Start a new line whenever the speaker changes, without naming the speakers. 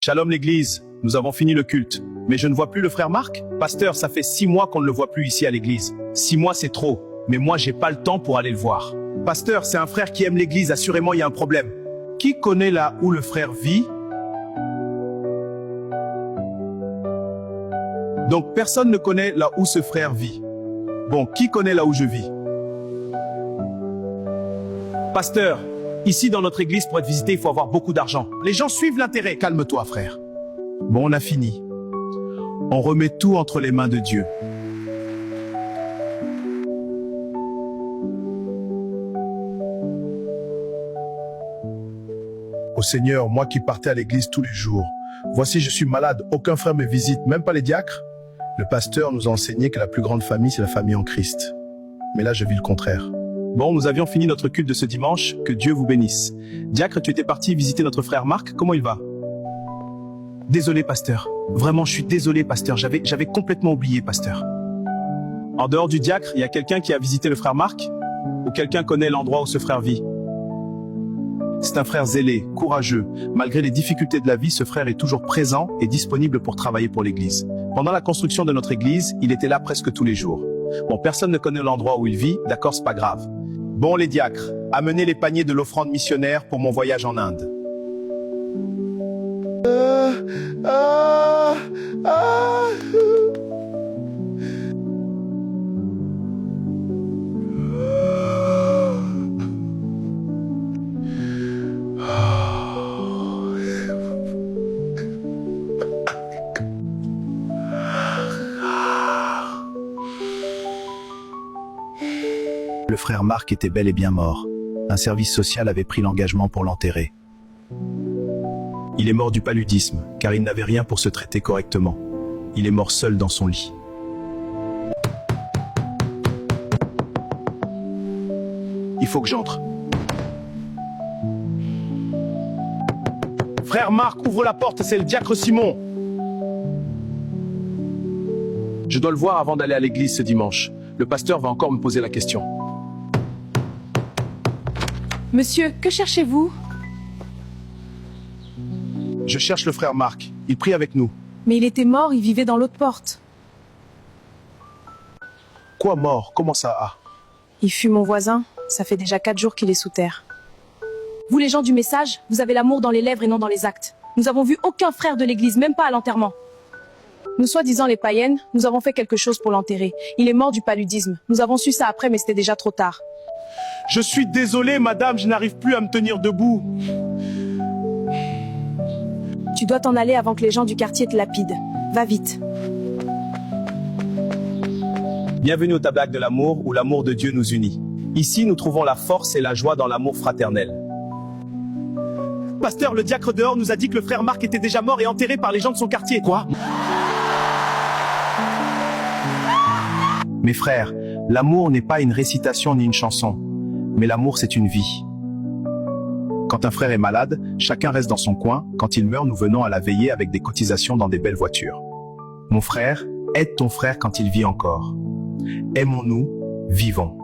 Shalom l'église, nous avons fini le culte. Mais je ne vois plus le frère Marc. Pasteur, ça fait 6 mois qu'on ne le voit plus ici à l'église. 6 mois c'est trop, mais moi j'ai pas le temps pour aller le voir. Pasteur, c'est un frère qui aime l'église, assurément il y a un problème. Qui connaît là où le frère vit? Donc personne ne connaît là où ce frère vit. Bon, qui connaît là où je vis? Pasteur, ici dans notre église, pour être visité, il faut avoir beaucoup d'argent. Les gens suivent l'intérêt. Calme-toi, frère. Bon, on a fini. On remet tout entre les mains de Dieu. Ô Seigneur, moi qui partais à l'église tous les jours, voici je suis malade, aucun frère me visite, même pas les diacres. Le pasteur nous a enseigné que la plus grande famille, c'est la famille en Christ. Mais là, je vis le contraire. Bon, nous avions fini notre culte de ce dimanche, que Dieu vous bénisse. Diacre, tu étais parti visiter notre frère Marc, comment il va? Désolé, pasteur. Vraiment, je suis désolé, pasteur. J'avais complètement oublié, pasteur. En dehors du diacre, il y a quelqu'un qui a visité le frère Marc? Ou quelqu'un connaît l'endroit où ce frère vit? C'est un frère zélé, courageux. Malgré les difficultés de la vie, ce frère est toujours présent et disponible pour travailler pour l'église. Pendant la construction de notre église, il était là presque tous les jours. Bon, personne ne connaît l'endroit où il vit, d'accord, c'est pas grave. Bon, les diacres, amenez les paniers de l'offrande missionnaire pour mon voyage en Inde. Le frère Marc était bel et bien mort. Un service social avait pris l'engagement pour l'enterrer. Il est mort du paludisme, car il n'avait rien pour se traiter correctement. Il est mort seul dans son lit. Il faut que j'entre. Frère Marc, ouvre la porte, c'est le diacre Simon. Je dois le voir avant d'aller à l'église ce dimanche. Le pasteur va encore me poser la question.
Monsieur, que cherchez-vous?
Je cherche le frère Marc. Il prie avec nous.
Mais il était mort, il vivait dans l'autre porte.
Quoi mort? Comment ça a?
Il fut mon voisin. Ça fait déjà 4 jours qu'il est sous terre. Vous les gens du message, vous avez l'amour dans les lèvres et non dans les actes. Nous avons vu aucun frère de l'église, même pas à l'enterrement. Nous soi-disant les païennes, nous avons fait quelque chose pour l'enterrer. Il est mort du paludisme. Nous avons su ça après, mais c'était déjà trop tard.
Je suis désolé, madame, je n'arrive plus à me tenir debout.
Tu dois t'en aller avant que les gens du quartier te lapident. Va vite.
Bienvenue au Tabernacle de l'amour, où l'amour de Dieu nous unit. Ici, nous trouvons la force et la joie dans l'amour fraternel. Pasteur, le diacre dehors nous a dit que le frère Marc était déjà mort et enterré par les gens de son quartier. Quoi? Mes frères, l'amour n'est pas une récitation ni une chanson, mais l'amour c'est une vie. Quand un frère est malade, chacun reste dans son coin. Quand il meurt, nous venons à la veillée avec des cotisations dans des belles voitures. Mon frère, aide ton frère quand il vit encore. Aimons-nous, vivons.